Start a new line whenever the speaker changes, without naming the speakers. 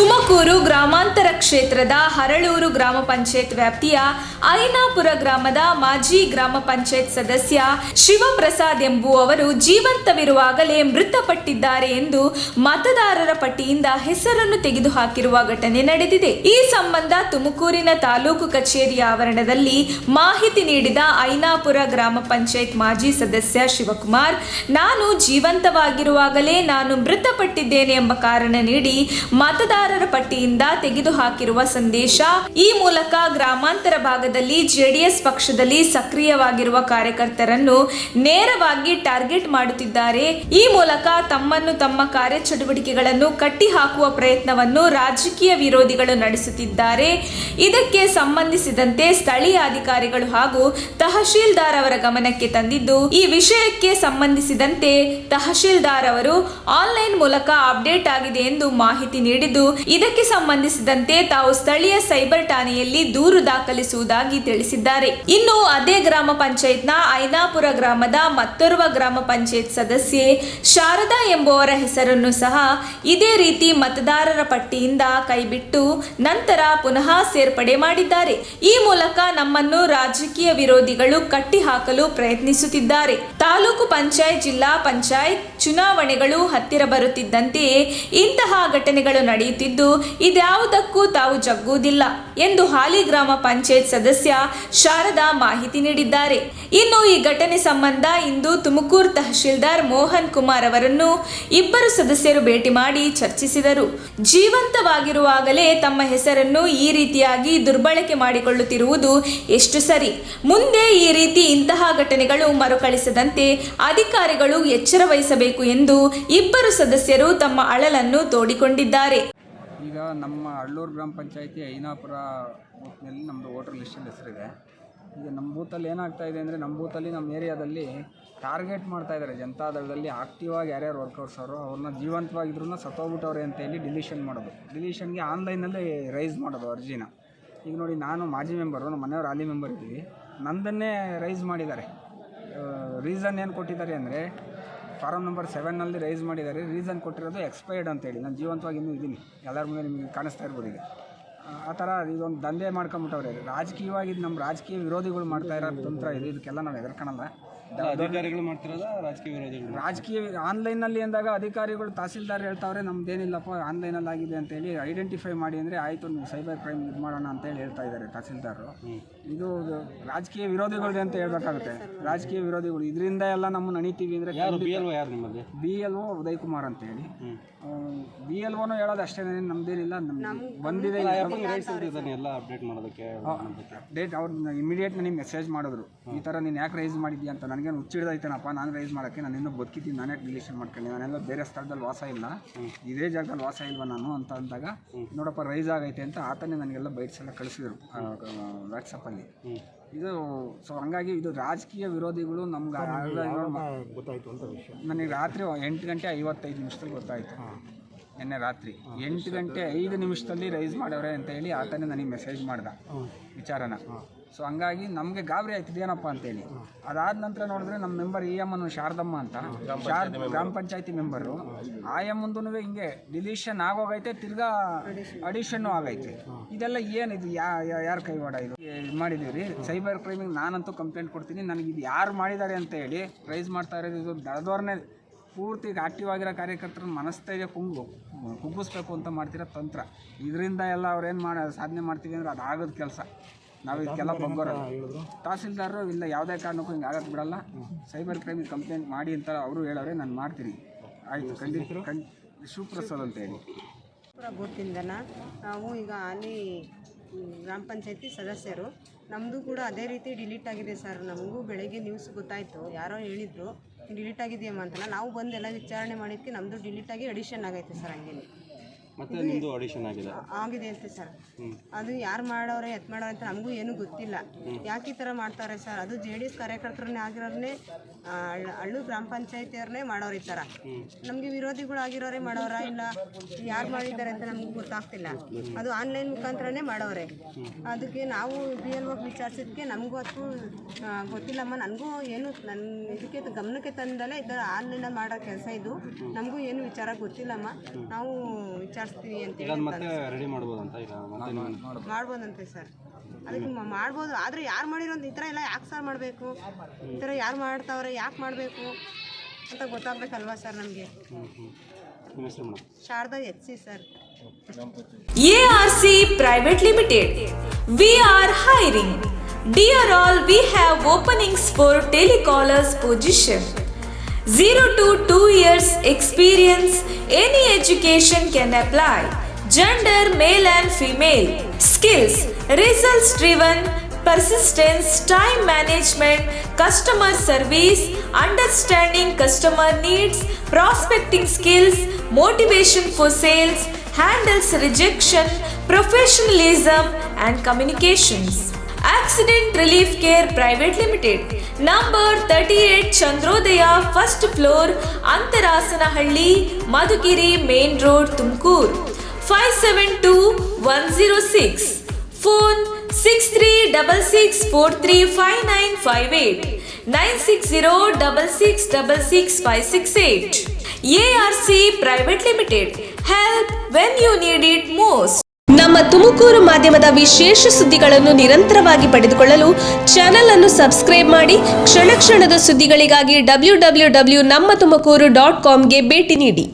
ತುಮಕೂರು ಗ್ರಾಮಾಂತರ ಕ್ಷೇತ್ರದ ಹರಳೂರು ಗ್ರಾಮ ಪಂಚಾಯತ್ ವ್ಯಾಪ್ತಿಯ ಐನಾಪುರ ಗ್ರಾಮದ ಮಾಜಿ ಗ್ರಾಮ ಪಂಚಾಯತ್ ಸದಸ್ಯ ಶಿವಪ್ರಸಾದ್ ಎಂಬುವವರು ಜೀವಂತವಿರುವಾಗಲೇ ಮೃತಪಟ್ಟಿದ್ದಾರೆ ಎಂದು ಮತದಾರರ ಪಟ್ಟಿಯಿಂದ ಹೆಸರನ್ನು ತೆಗೆದುಹಾಕಿರುವ ಘಟನೆ ನಡೆದಿದೆ. ಈ ಸಂಬಂಧ ತುಮಕೂರಿನ ತಾಲೂಕು ಕಚೇರಿಯ ಆವರಣದಲ್ಲಿ ಮಾಹಿತಿ ನೀಡಿದ ಐನಾಪುರ ಗ್ರಾಮ ಪಂಚಾಯತ್ ಮಾಜಿ ಸದಸ್ಯ ಶಿವಕುಮಾರ್, ನಾನು ಜೀವಂತವಾಗಿರುವಾಗಲೇ ನಾನು ಮೃತಪಟ್ಟಿದ್ದೇನೆ ಎಂಬ ಕಾರಣ ನೀಡಿ ಮತದಾರರ ಪಟ್ಟಿಯಿಂದ ತೆಗೆದುಹಾಕಿರುವ ಸಂದೇಶ. ಈ ಮೂಲಕ ಗ್ರಾಮಾಂತರ ಭಾಗದಲ್ಲಿ ಜೆಡಿಎಸ್ ಪಕ್ಷದಲ್ಲಿ ಸಕ್ರಿಯವಾಗಿರುವ ಕಾರ್ಯಕರ್ತರನ್ನು ನೇರವಾಗಿ ಟಾರ್ಗೆಟ್ ಮಾಡುತ್ತಿದ್ದಾರೆ. ಈ ಮೂಲಕ ತಮ್ಮನ್ನು ತಮ್ಮ ಕಾರ್ಯಚಟುವಟಿಕೆಗಳನ್ನು ಕಟ್ಟಿಹಾಕುವ ಪ್ರಯತ್ನವನ್ನು ರಾಜಕೀಯ ವಿರೋಧಿಗಳು ನಡೆಸುತ್ತಿದ್ದಾರೆ. ಇದಕ್ಕೆ ಸಂಬಂಧಿಸಿದಂತೆ ಸ್ಥಳೀಯ ಅಧಿಕಾರಿಗಳು ಹಾಗೂ ತಹಶೀಲ್ದಾರ್ ಅವರ ಗಮನಕ್ಕೆ ತಂದಿದ್ದು, ಈ ವಿಷಯಕ್ಕೆ ಸಂಬಂಧಿಸಿದಂತೆ ತಹಶೀಲ್ದಾರ್ ಅವರು ಆನ್ಲೈನ್ ಮೂಲಕ ಅಪ್ಡೇಟ್ ಆಗಿದೆ ಎಂದು ಮಾಹಿತಿ ನೀಡಿದ್ದು, ಇದಕ್ಕೆ ಸಂಬಂಧಿಸಿದಂತೆ ತಾವು ಸ್ಥಳೀಯ ಸೈಬರ್ ಠಾಣೆಯಲ್ಲಿ ದೂರು ದಾಖಲಿಸುವುದಾಗಿ ತಿಳಿಸಿದ್ದಾರೆ. ಇನ್ನು ಅದೇ ಗ್ರಾಮ ಪಂಚಾಯತ್ನ ಐನಾಪುರ ಗ್ರಾಮದ ಮತ್ತೋರ್ವ ಗ್ರಾಮ ಪಂಚಾಯತ್ ಸದಸ್ಯೆ ಶಾರದಾ ಎಂಬುವರ ಹೆಸರನ್ನು ಸಹ ಇದೇ ರೀತಿ ಮತದಾರರ ಪಟ್ಟಿಯಿಂದ ಕೈಬಿಟ್ಟು ನಂತರ ಪುನಃ ಸೇರ್ಪಡೆ ಮಾಡಿದ್ದಾರೆ. ಈ ಮೂಲಕ ನಮ್ಮನ್ನು ರಾಜಕೀಯ ವಿರೋಧಿಗಳು ಕಟ್ಟಿಹಾಕಲು ಪ್ರಯತ್ನಿಸುತ್ತಿದ್ದಾರೆ. ತಾಲೂಕು ಪಂಚಾಯತ್, ಜಿಲ್ಲಾ ಪಂಚಾಯತ್ ಚುನಾವಣೆಗಳು ಹತ್ತಿರ ಬರುತ್ತಿದ್ದಂತೆಯೇ ಇಂತಹ ಘಟನೆಗಳು ನಡೆಯುತ್ತಿದ್ದು, ಇದ್ಯಾವುದಕ್ಕೂ ತಾವು ಜಗ್ಗುವುದಿಲ್ಲ ಎಂದು ಹಾಲಿ ಗ್ರಾಮ ಪಂಚಾಯತ್ ಸದಸ್ಯ ಶಾರದಾ ಮಾಹಿತಿ ನೀಡಿದ್ದಾರೆ. ಇನ್ನು ಈ ಘಟನೆ ಸಂಬಂಧ ಇಂದು ತುಮಕೂರು ತಹಶೀಲ್ದಾರ್ ಮೋಹನ್ ಕುಮಾರ್ ಅವರನ್ನು ಇಬ್ಬರು ಸದಸ್ಯರು ಭೇಟಿ ಮಾಡಿ ಚರ್ಚಿಸಿದರು. ಜೀವಂತವಾಗಿರುವಾಗಲೇ ತಮ್ಮ ಹೆಸರನ್ನು ಈ ರೀತಿಯಾಗಿ ದುರ್ಬಳಕೆ ಮಾಡಿಕೊಳ್ಳುತ್ತಿರುವುದು ಎಷ್ಟು ಸರಿ? ಮುಂದೆ ಈ ರೀತಿ ಇಂತಹ ಘಟನೆಗಳು ಮರುಕಳಿಸದಂತೆ ಅಧಿಕಾರಿಗಳು ಎಚ್ಚರ ವಹಿಸಬೇಕು ಎಂದು ಇಬ್ಬರು ಸದಸ್ಯರು ತಮ್ಮ ಅಳಲನ್ನು ತೋಡಿಕೊಂಡಿದ್ದಾರೆ.
ಈಗ ನಮ್ಮ ಹಳ್ಳೂರು ಗ್ರಾಮ ಪಂಚಾಯತಿ ಐನಾಪುರ ಬೂತ್ನಲ್ಲಿ ನಮ್ಮದು ವೋಟರ್ ಲಿಸ್ಟಲ್ಲಿ ಹೆಸರಿದೆ. ಈಗ ನಮ್ಮ ಬೂತಲ್ಲಿ ಏನಾಗ್ತಾ ಇದೆ ಅಂದರೆ, ನಮ್ಮ ಬೂತಲ್ಲಿ ನಮ್ಮ ಏರಿಯಾದಲ್ಲಿ ಟಾರ್ಗೆಟ್ ಮಾಡ್ತಾ ಇದ್ದಾರೆ. ಜನತಾದಳದಲ್ಲಿ ಆಕ್ಟಿವ್ ಆಗಿ ಯಾರ್ಯಾರು ವರ್ಕರ್ಸ್ ಅವರು ಅವ್ರನ್ನ ಜೀವಂತವಾಗಿದ್ರು ಸತ್ತೋಗ್ಬಿಟ್ಟವ್ರೆ ಅಂತೇಳಿ ಡಿಲೀಷನ್ ಮಾಡೋದು, ಡಿಲೀಷನ್ಗೆ ಆನ್ಲೈನಲ್ಲಿ ರೈಸ್ ಮಾಡೋದು ಅರ್ಜಿನ. ಈಗ ನೋಡಿ, ನಾನು ಮಾಜಿ ಮೆಂಬರು, ನಮ್ಮ ಮನೆಯವ್ರು ಹಾಲಿ ಮೆಂಬರ್ ಇದ್ದೀವಿ, ನಂದನ್ನೇ ರೈಸ್ ಮಾಡಿದ್ದಾರೆ. ರೀಸನ್ ಏನು ಕೊಟ್ಟಿದ್ದಾರೆ ಅಂದರೆ, ಫಾರಮ್ ನಂಬರ್ 7ನಲ್ಲಿ ರೈಸ್ ಮಾಡಿದ್ದಾರೆ. ರೀಸನ್ ಕೊಟ್ಟಿರೋದು ಎಕ್ಸ್ಪೈರ್ಡ್ ಅಂತೇಳಿ. ನಾನು ಜೀವಂತವಾಗಿ ಇನ್ನೂ ಇದ್ದೀನಿ, ಎಲ್ಲರ ಮುಂದೆ ನಿಮಗೆ ಕಾಣಿಸ್ತಾ ಇರ್ಬೋದು. ಈಗ ಆ ಥರ ಇದೊಂದು ದಂಧೆ ಮಾಡ್ಕೊಂಬಿಟ್ಟವ್ರೆ. ರಾಜಕೀಯವಾಗಿ ನಮ್ಮ ರಾಜಕೀಯ ವಿರೋಧಿಗಳು ಮಾಡ್ತಾ ಇರೋ ತಂತ್ರ ಇದು. ಇದಕ್ಕೆಲ್ಲ ನಾವು ಹೆದರ್ಕೊಳ್ಳಲ್ಲ.
ಅಧಿಕಾರಿಗಳು ಮಾಡ್ತಿರೋದ ರಾಜಕೀಯ ವಿರೋಧಿಗಳು.
ರಾಜಕೀಯ ಆನ್ಲೈನಲ್ಲಿ ಅಂದಾಗ ಅಧಿಕಾರಿಗಳು ತಹಸೀಲ್ದಾರ್ ಹೇಳ್ತಾವ್ರೆ, ನಮ್ದೇನಿಲ್ಲಪ್ಪ ಆನ್ಲೈನಲ್ಲಿ ಆಗಿದೆ ಅಂತೇಳಿ ಐಡೆಂಟಿಫೈ ಮಾಡಿ ಅಂದರೆ ಆಯಿತು, ನೀವು ಸೈಬರ್ ಕ್ರೈಮ್ ಇದು ಮಾಡೋಣ ಅಂತೇಳಿ ಹೇಳ್ತಾ ಇದ್ದಾರೆ ತಹಸೀಲ್ದಾರರು. ಇದು ರಾಜಕೀಯ ವಿರೋಧಿಗಳಿಗೆ ಅಂತ ಹೇಳ್ಬೇಕಾಗುತ್ತೆ. ರಾಜಕೀಯ ವಿರೋಧಿಗಳು ಇದರಿಂದ ಎಲ್ಲ ನಮ್ಮನ್ನು ನಡೀತೀವಿ ಅಂದರೆ, BLO ಉದಯ್ ಕುಮಾರ್ ಅಂತೇಳಿ. BLOನೂ ಹೇಳೋದು ಅಷ್ಟೇ, ನಮ್ದೇನಿಲ್ಲ, ಬಂದಿದೆ
ಎಲ್ಲ ಅಪ್ಡೇಟ್ ಮಾಡೋದಕ್ಕೆ
ಡೇಟ್. ಅವ್ರು ಇಮಿಡಿಯೇಟ್ ನನಗೆ ಮೆಸೇಜ್ ಮಾಡಿದ್ರು, ಈ ಥರ ನೀನು ಯಾಕೆ ರೈಸ್ ಮಾಡಿದ್ಯಾ ಅಂತ. ನನಗೇನು ಹುಚ್ಚಿಡ್ದೈತೇನಪ್ಪ ನಾನು ರೈಸ್ ಮಾಡೋಕ್ಕೆ, ನಾನು ಇನ್ನೂ ಬದುಕಿದ್ದೀನಿ, ನಾನೇ ಡಿಲೀಷನ್ ಮಾಡ್ಕೊಂಡು, ನಾನೆಲ್ಲ ಬೇರೆ ಸ್ಥಳದಲ್ಲಿ ವಾಸ ಇಲ್ಲ, ಇದೇ ಜಾಗದಲ್ಲಿ ವಾಸ ಇಲ್ವ ನಾನು ಅಂತ ಅಂದಾಗ, ನೋಡಪ್ಪ ರೈಸ್ ಆಗೈತೆ ಅಂತ ಆತನೇ ನನಗೆಲ್ಲ ಬೈಟ್ಸ್ ಎಲ್ಲ ಕಳಿಸಿದ್ರು ವಾಟ್ಸಪ್ಪಲ್ಲಿ. ಇದು ಸೊ ಹಂಗಾಗಿ ಇದು ರಾಜಕೀಯ ವಿರೋಧಿಗಳು ನಮ್ಗೆ
ಗೊತ್ತಾಯಿತು ಅಂತ ವಿಷಯ.
ನನಗೆ ರಾತ್ರಿ 8:55 ಗೊತ್ತಾಯಿತು. ನಿನ್ನೆ ರಾತ್ರಿ 8:05 ರೈಸ್ ಮಾಡವ್ರೆ ಅಂತ ಹೇಳಿ ಆತನೇ ನನಗೆ ಮೆಸೇಜ್ ಮಾಡ್ದ ವಿಚಾರನ. ಸೊ ಹಂಗಾಗಿ ನಮಗೆ ಗಾಬರಿ ಆಯ್ತಿದೆ ಏನಪ್ಪ ಅಂತೇಳಿ. ಅದಾದ ನಂತರ ನೋಡಿದ್ರೆ ನಮ್ಮ ಮೆಂಬರ್ EM ಶಾರದಮ್ಮ ಅಂತ, ಗ್ರಾಮ ಪಂಚಾಯತಿ ಮೆಂಬರು. ಆ ಎಮ್ಮಂದೂ ಹಿಂಗೆ ಡಿಲೀಷನ್ ಆಗೋಗೈತೆ, ತಿರ್ಗಾ ಅಡಿಷನ್ನು ಆಗೈತೆ. ಇದೆಲ್ಲ ಏನಿದು, ಯಾರು ಕೈವಾಡ ಇದು ಮಾಡಿದ್ದೀವಿ ರೀ? ಸೈಬರ್ ಕ್ರೈಮಿಗೆ ನಾನಂತೂ ಕಂಪ್ಲೇಂಟ್ ಕೊಡ್ತೀನಿ. ನನಗೆ ಇದು ಯಾರು ಮಾಡಿದ್ದಾರೆ ಅಂತ ಹೇಳಿ ರೈಸ್ ಮಾಡ್ತಾ ಇರೋದು. ಇದು ದಳದವ್ರನ್ನೇ ಪೂರ್ತಿ ಆಕ್ಟಿವ್ ಆಗಿರೋ ಕಾರ್ಯಕರ್ತರನ್ನ ಮನಸ್ಥೈರ್ಯ ಕುಗ್ಗಿಸ್ಬೇಕು ಅಂತ ಮಾಡ್ತಿರೋ ತಂತ್ರ. ಇದರಿಂದ ಎಲ್ಲ ಅವ್ರೇನು ಸಾಧನೆ ಮಾಡ್ತೀವಿ ಅಂದರೆ ಅದು ಆಗೋದು ಕೆಲಸ. ನಾವು ಇದಕ್ಕೆಲ್ಲ ಬಗ್ಗೋರು. ತಹಸೀಲ್ದಾರರು ಇಲ್ಲ, ಯಾವುದೇ ಕಾರಣಕ್ಕೂ ಹಿಂಗೆ ಆಗಕ್ಕೆ ಬಿಡಲ್ಲ, ಸೈಬರ್ ಕ್ರೈಮಿಗೆ ಕಂಪ್ಲೇಂಟ್ ಮಾಡಿ ಅಂತ ಅವರು ಹೇಳೋರೆ, ನಾನು ಮಾಡ್ತೀನಿ. ಆಯಿತು, ಖಂಡಿತ. ಶಿವಪ್ರಸಾದ್ ಅಂತ ಹೇಳಿ.
ಬೂತಿಂದ ನಾವು ಈಗ ಅಲ್ಲಿ ಗ್ರಾಮ ಪಂಚಾಯತಿ ಸದಸ್ಯರು. ನಮ್ಮದು ಕೂಡ ಅದೇ ರೀತಿ ಡಿಲೀಟ್ ಆಗಿದೆ ಸರ್. ನಮಗೂ ಬೆಳಗ್ಗೆ ನ್ಯೂಸ್ ಗೊತ್ತಾಯಿತು, ಯಾರೋ ಹೇಳಿದರು ಡಿಲೀಟ್ ಆಗಿದೆಯಮ್ಮ ಅಂತ. ನಾವು ಬಂದು ಎಲ್ಲ ವಿಚಾರಣೆ ಮಾಡಿದ್ದಕ್ಕೆ ನಮ್ಮದು ಡಿಲೀಟ್ ಆಗಿ ಅಡಿಷನ್ ಆಗೈತೆ ಸರ್. ಹಂಗೇನೆ
ಮತ್ತೆ ನಿಮ್ಮದು ಆಡಿಷನ್
ಆಗಿದೆ ಅಂತೆ ಸರ್. ಅದು ಯಾರು ಮಾಡೋರೆ ಮಾಡೋರೆ ಅಂತ ನಮಗೂ ಏನೂ ಗೊತ್ತಿಲ್ಲ. ಯಾಕೆ ಈ ಥರ ಮಾಡ್ತಾರೆ ಸರ್? ಅದು JDS ಕಾರ್ಯಕರ್ತರನ್ನೇ ಆಗಿರೋರನ್ನೇ, ಹಳ್ಳೂರು ಗ್ರಾಮ ಪಂಚಾಯತಿಯವ್ರನ್ನೇ ಮಾಡೋರು ಈ ಥರ. ನಮಗೆ ವಿರೋಧಿಗಳು ಆಗಿರೋರೇ ಮಾಡೋರ, ಇಲ್ಲ ಯಾರು ಮಾಡಿದ್ದಾರೆ ಅಂತ ನಮಗೂ ಗೊತ್ತಾಗ್ತಿಲ್ಲ. ಅದು ಆನ್ಲೈನ್ ಮುಖಾಂತರನೇ ಮಾಡೋರೆ. ಅದಕ್ಕೆ ನಾವು BLO ವಿಚಾರಿಸಿದ್ದಕ್ಕೆ ನಮಗೂ ಅದಕ್ಕೂ ಗೊತ್ತಿಲ್ಲಮ್ಮ, ನನಗೂ ಏನು ನನ್ನ ಇದಕ್ಕೆ ಗಮನಕ್ಕೆ ತಂದಲೇ ಈ ಥರ ಆನ್ಲೈನಲ್ಲಿ ಮಾಡೋ ಕೆಲಸ ಇದು. ನಮಗೂ ಏನು ವಿಚಾರ ಗೊತ್ತಿಲ್ಲಮ್ಮ, ನಾವು ವಿಚಾರಿಸಿ ಮಾಡಿಸ್ತೀನಿ
ಈಗ
ಅಂತೇಳಿ
ಅದು ಮತ್ತೆ ರೆಡಿ ಮಾಡ್ಬೋದಂತ ಈಗ ಮತ್ತೆ ನೀವು
ಮಾಡ್ಬೋದಂತೆ ಸರ್. ಅದಕ್ಕೆ ಮಾಡ್ಬೋದು, ಆದರೆ ಯಾರು ಮಾಡಿರೋ ಈ ಥರ ಎಲ್ಲ ಯಾಕೆ ಸರ್ ಮಾಡಬೇಕು, ಈ ಥರ ಯಾರು ಮಾಡ್ತಾವ್ರೆ, ಯಾಕೆ ಮಾಡಬೇಕು ಅಂತ ಗೊತ್ತಾಗಬೇಕಲ್ವಾ ಸರ್ ನಮಗೆ.
ನಿಮ್ಮ ಹೆಸರು madam?
Sharada HC sir.
ARC Private Limited. We are hiring. Dear all, we have openings for telecallers position. 0 to 2 years experience. Any education can apply. Gender male and female. Skills results driven, persistence, time management, customer service, understanding customer needs, prospecting skills, motivation for sales, handles rejection, professionalism and communications. Accident Relief Care Private Limited. Number 38 Chandrodaya, first floor, Antarasanahಳ್ಳಿ, Madhugiri Main Road, Tumkur. 572106. Phone 6366435958 96066666568. ARC Private Limited. Help when you need it most.
ನಮ್ಮ ತುಮಕೂರು ಮಾಧ್ಯಮದ ವಿಶೇಷ ಸುದ್ದಿಗಳನ್ನು ನಿರಂತರವಾಗಿ ಪಡೆದುಕೊಳ್ಳಲು channel ಅನ್ನು subscribe ಮಾಡಿ. ಕ್ಷಣ ಕ್ಷಣದ ಸುದ್ದಿಗಳಿಗಾಗಿ www.nammathumakuru.com ಗೆ ಭೇಟಿ ನೀಡಿ.